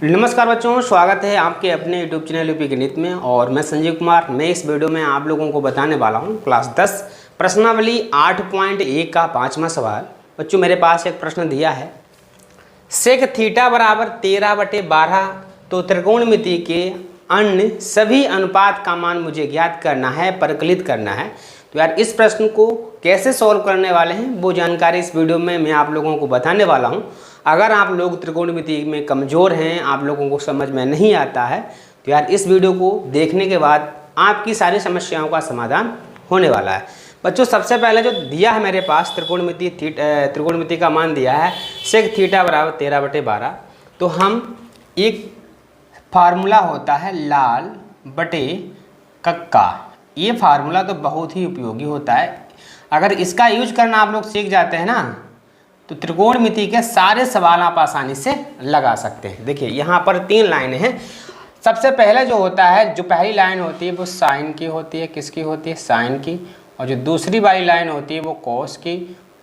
नमस्कार बच्चों, स्वागत है आपके अपने यूट्यूब चैनल यूपी गणित में। और मैं संजीव कुमार। मैं इस वीडियो में आप लोगों को बताने वाला हूं क्लास 10 प्रश्नावली 8.1 का 5वां सवाल। बच्चों मेरे पास एक प्रश्न दिया है, सेक थीटा बराबर 13/12 तो त्रिकोणमिति के अन्य सभी अनुपात का मान मुझे ज्ञात करना है, परिकलित करना है। तो यार इस प्रश्न को कैसे सॉल्व करने वाले हैं वो जानकारी इस वीडियो में मैं आप लोगों को बताने वाला हूं। अगर आप लोग त्रिकोणमिति में कमज़ोर हैं, आप लोगों को समझ में नहीं आता है, तो यार इस वीडियो को देखने के बाद आपकी सारी समस्याओं का समाधान होने वाला है। बच्चों सबसे पहले जो दिया है मेरे पास त्रिकोणमिति का मान दिया है सेक थीटा बराबर 13/12। तो हम एक फार्मूला होता है लाल बटे कक्का, ये फार्मूला तो बहुत ही उपयोगी होता है। अगर इसका यूज करना आप लोग सीख जाते हैं ना, तो त्रिकोणमिति के सारे सवाल आप आसानी से लगा सकते हैं। देखिए यहाँ पर 3 लाइनें हैं। सबसे पहले जो होता है, जो पहली लाइन होती है वो साइन की होती है। किसकी होती है? साइन की। और जो दूसरी वाली लाइन होती है वो कोस की।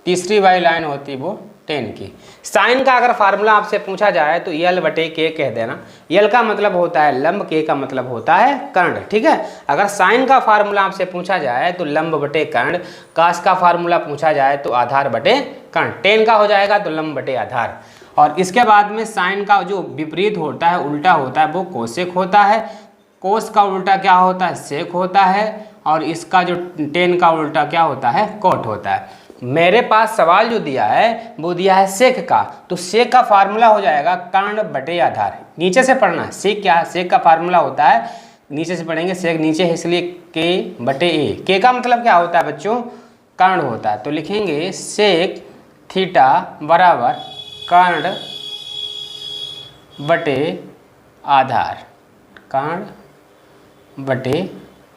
तीसरी वाली लाइन होती है वो टेन की। साइन का अगर फार्मूला आपसे पूछा जाए तो यल बटे के कह देना। यल का मतलब होता है लंब, के का मतलब होता है कर्ण। ठीक है, अगर साइन का फार्मूला आपसे पूछा जाए तो लंब बटे कर्ण। कास का फार्मूला पूछा जाए तो आधार बटे कर्ण। टेन का हो जाएगा तो लंब बटे आधार। और इसके बाद में साइन का जो विपरीत होता है, उल्टा होता है, वो कोसेक होता है। कोस का उल्टा क्या होता है? सेक होता है। और इसका जो टेन का उल्टा क्या होता है? कोट होता है। मेरे पास सवाल जो दिया है वो दिया है सेक का, तो सेक का फार्मूला हो जाएगा कर्ण बटे आधार। नीचे से पढ़ना है। सेक क्या है? सेक का फार्मूला होता है, नीचे से पढ़ेंगे, सेक नीचे है इसलिए के बटे ए। के का मतलब क्या होता है बच्चों? कर्ण होता है। तो लिखेंगे सेक थीटा बराबर कर्ण बटे आधार, कर्ण बटे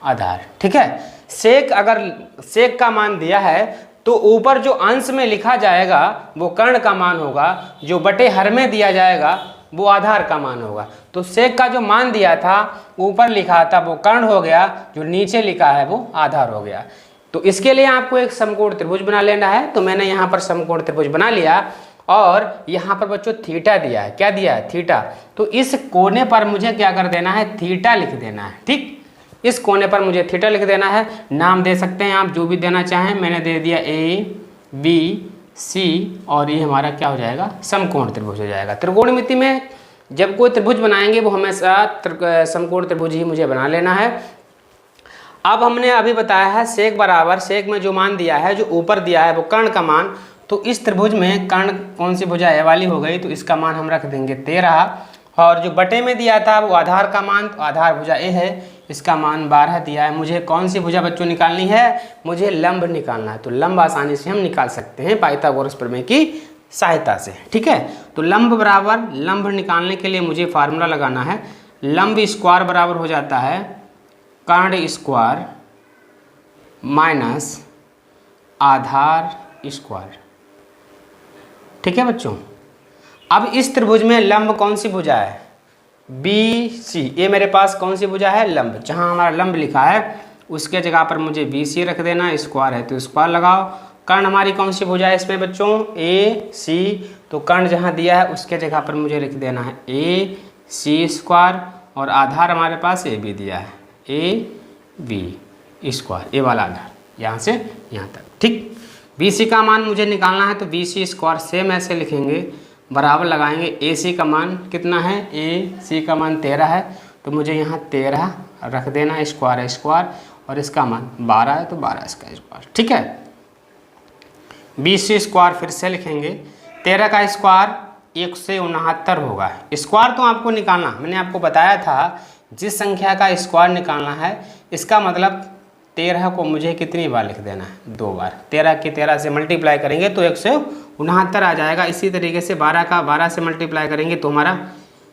आधार। ठीक है, सेक अगर सेक का मान दिया है तो ऊपर जो अंश में लिखा जाएगा वो कर्ण का मान होगा, जो बटे हर में दिया जाएगा वो आधार का मान होगा। तो सेक का जो मान दिया था ऊपर लिखा था वो कर्ण हो गया, जो नीचे लिखा है वो आधार हो गया। तो इसके लिए आपको एक समकोण त्रिभुज बना लेना है। तो मैंने यहाँ पर समकोण त्रिभुज बना लिया और यहाँ पर बच्चों थीटा दिया है। क्या दिया है? थीटा। तो इस कोने पर मुझे क्या कर देना है? थीटा लिख देना है। ठीक, इस कोने पर मुझे थीटा लिख देना है। नाम दे सकते हैं आप जो भी देना चाहें। मैंने दे दिया ए बी सी और ये हमारा क्या हो जाएगा? समकोण त्रिभुज हो जाएगा। त्रिकोणमिति में जब कोई त्रिभुज बनाएंगे वो हमेशा समकोण त्रिभुज ही मुझे बना लेना है। अब हमने अभी बताया है सेक बराबर, सेक में जो मान दिया है, जो ऊपर दिया है वो कर्ण का मान। तो इस त्रिभुज में कर्ण कौन सी भुजा? ए वाली हो गई, तो इसका मान हम रख देंगे 13। और जो बटे में दिया था वो आधार का मान, तो आधार भुजा ए है, इसका मान 12 दिया है। मुझे कौन सी भुजा बच्चों निकालनी है? मुझे लंब निकालना है। तो लंब आसानी से हम निकाल सकते हैं पाइथागोरस प्रमेय की सहायता से। ठीक है, तो लंब बराबर, लंब निकालने के लिए मुझे फार्मूला लगाना है। लंब स्क्वायर बराबर हो जाता है कर्ण स्क्वायर माइनस आधार स्क्वायर। ठीक है बच्चों, अब इस त्रिभुज में लंब कौन सी भुजा है? B C. ये मेरे पास कौन सी भुजा है? लंब। जहाँ हमारा लंब लिखा है उसके जगह पर मुझे बी सी रख देना। स्क्वायर है तो स्क्वायर लगाओ। कर्ण हमारी कौन सी भुजा है इसमें बच्चों? ए सी। तो कर्ण जहाँ दिया है उसके जगह पर मुझे लिख देना है ए सी स्क्वायर। और आधार हमारे पास ए बी दिया है, ए बी स्क्वायर, ए वाला आधार यहाँ से यहाँ तक। ठीक, बी सी का मान मुझे निकालना है, तो बी सी स्क्वायर सेम ऐसे लिखेंगे, बराबर लगाएंगे। ए सी का मान कितना है? ए सी का मान 13 है, तो मुझे यहाँ 13 रख देना। स्क्वायर है स्क्वायर, और इसका मान 12 है तो 12 इसका स्क्वायर। ठीक है, बी सी स्क्वायर फिर से लिखेंगे। 13 का स्क्वायर 169 होगा। स्क्वायर तो आपको निकालना, मैंने आपको बताया था जिस संख्या का स्क्वायर निकालना है, इसका मतलब 13 को मुझे कितनी बार लिख देना है? 2 बार। 13 की 13 से मल्टीप्लाई करेंगे तो 169 आ जाएगा। इसी तरीके से 12 का 12 से मल्टीप्लाई करेंगे तो हमारा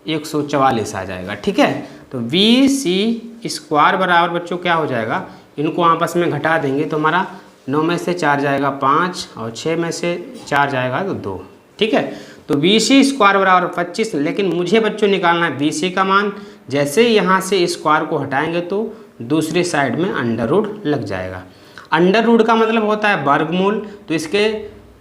144 आ जाएगा। ठीक है, तो बी सी स्क्वायर बराबर बच्चों क्या हो जाएगा? इनको आपस में घटा देंगे तो हमारा 9 में से 4 जाएगा 5 और 6 में से 4 जाएगा तो 2। ठीक है, तो बी सी स्क्वायर बराबर 25। लेकिन मुझे बच्चों निकालना है बी सी का मान। जैसे ही यहाँ से स्क्वायर को हटाएंगे तो दूसरी साइड में अंडर रूट लग जाएगा। अंडर रूट का मतलब होता है वर्गमूल। तो इसके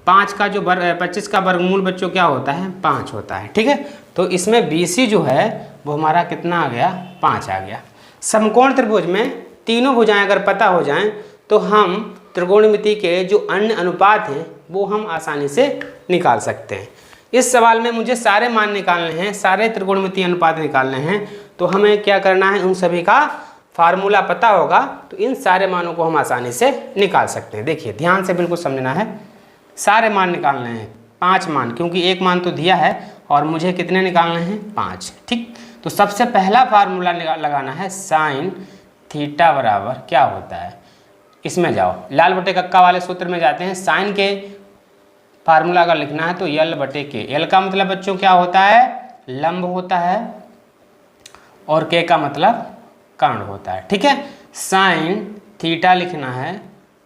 25 का वर्गमूल बच्चों क्या होता है? 5 होता है। ठीक है, तो इसमें BC जो है वो हमारा कितना आ गया, 5 आ गया। समकोण त्रिभुज में तीनों भुजाएं अगर पता हो जाएं तो हम त्रिकोणमिति के जो अन्य अनुपात हैं वो हम आसानी से निकाल सकते हैं। इस सवाल में मुझे सारे मान निकालने हैं, सारे त्रिकोणमिति अनुपात निकालने हैं, तो हमें क्या करना है, उन सभी का फार्मूला पता होगा तो इन सारे मानों को हम आसानी से निकाल सकते हैं। देखिए ध्यान से बिल्कुल समझना है, सारे मान निकालने हैं, 5 मान, क्योंकि एक मान तो दिया है और मुझे कितने निकालने हैं, 5। ठीक, तो सबसे पहला फार्मूला लगाना है साइन थीटा बराबर क्या होता है, इसमें जाओ, लाल बटे कक्का वाले सूत्र में जाते हैं। साइन के फार्मूला अगर लिखना है तो यल बटे के, एल का मतलब बच्चों क्या होता है, लंब होता है, और के का मतलब कर्ण होता है। ठीक है, साइन थीटा लिखना है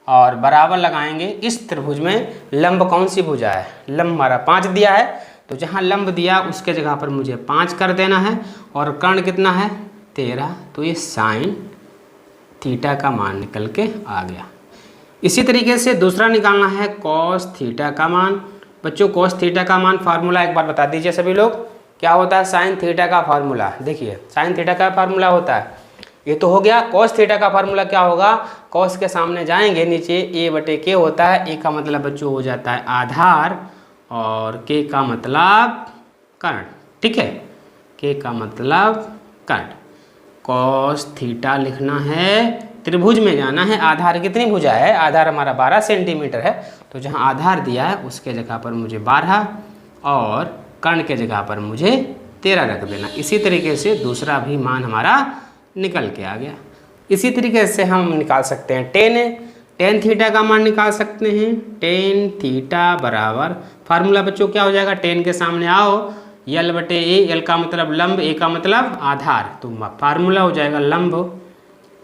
और बराबर लगाएंगे, इस त्रिभुज में लंब कौन सी भुजा है, लंब हमारा 5 दिया है, तो जहाँ लंब दिया उसके जगह पर मुझे 5 कर देना है, और कर्ण कितना है, 13, तो ये साइन थीटा का मान निकल के आ गया। इसी तरीके से दूसरा निकालना है कॉस थीटा का मान। बच्चों कॉस थीटा का मान फार्मूला एक बार बता दीजिए सभी लोग, क्या होता है साइन थीटा का फार्मूला। देखिए साइन थीटा का फार्मूला होता है, ये तो हो गया। कॉस थीटा का फार्मूला क्या होगा, कॉस के सामने जाएंगे नीचे ए बटे के होता है, ए का मतलब बच्चों हो जाता है आधार, और के का मतलब कर्ण। ठीक है, के का मतलब कर्ण। कॉस थीटा लिखना है, त्रिभुज में जाना है, आधार कितनी भुजा है, आधार हमारा 12 सेंटीमीटर है, तो जहाँ आधार दिया है उसके जगह पर मुझे 12 और कर्ण के जगह पर मुझे 13 रख देना। इसी तरीके से दूसरा भी मान हमारा निकल के आ गया। इसी तरीके से हम निकाल सकते हैं टेन थीटा का मान निकाल सकते हैं। टेन थीटा बराबर फार्मूला बच्चों क्या हो जाएगा, टेन के सामने आओ, यल बटे ए, यल का मतलब लंब, ए का मतलब आधार, तो फार्मूला हो जाएगा लंब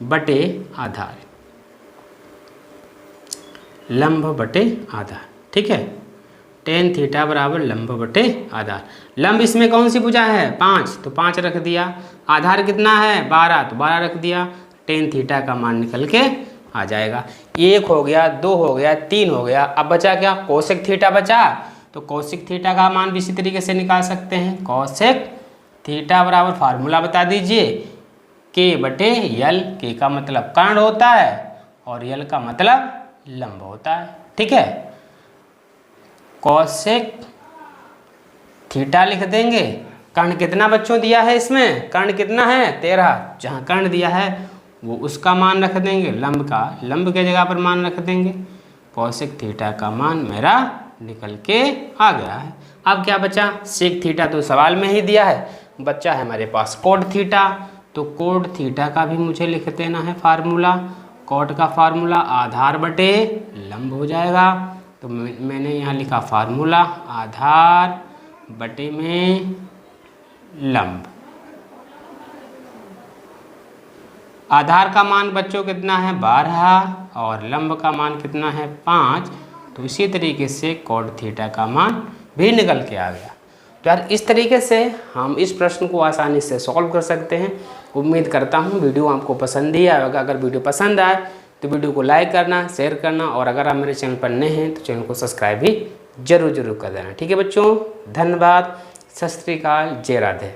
बटे आधार, लंब बटे आधार। ठीक है, टेन थीटा बराबर लंब बटे आधार। लंब इसमें कौन सी भुजा है, 5, तो 5 रख दिया, आधार कितना है 12, तो 12 रख दिया, टेन थीटा का मान निकल के आ जाएगा। 1 हो गया, 2 हो गया, 3 हो गया, अब बचा क्या, कोसेक थीटा बचा, तो कोसेक थीटा का मान भी इसी तरीके से निकाल सकते हैं। कोसेक थीटा बराबर फार्मूला बता दीजिए, के बटे यल, के का मतलब कर्ण होता है और यल का मतलब लंब होता है। ठीक है, कोसेक थीटा लिख देंगे, कर्ण कितना बच्चों दिया है इसमें, कर्ण कितना है 13, जहाँ कर्ण दिया है वो उसका मान रख देंगे, लंब का लंब के जगह पर मान रख देंगे, कोसेक थीटा का मान मेरा निकल के आ गया है। अब क्या बचा, सेक थीटा तो सवाल में ही दिया है, बच्चा है हमारे पास कोड थीटा, तो कोड थीटा का भी मुझे लिख देना है फार्मूला। कोड का फार्मूला आधार बटे लंब हो जाएगा, तो मैंने यहाँ लिखा फार्मूला आधार बटे में लंब। आधार का मान बच्चों कितना है 12 और लंब का मान कितना है 5, तो इसी तरीके से कोड थीटा का मान भी निकल के आ गया। तो यार इस तरीके से हम इस प्रश्न को आसानी से सॉल्व कर सकते हैं। उम्मीद करता हूँ वीडियो आपको पसंद ही आएगा। अगर वीडियो पसंद आए तो वीडियो को लाइक करना, शेयर करना, और अगर आप मेरे चैनल पर नए हैं तो चैनल को सब्सक्राइब भी जरूर कर देना। ठीक है बच्चों, धन्यवाद, सत श्री अकाल, जय राधे।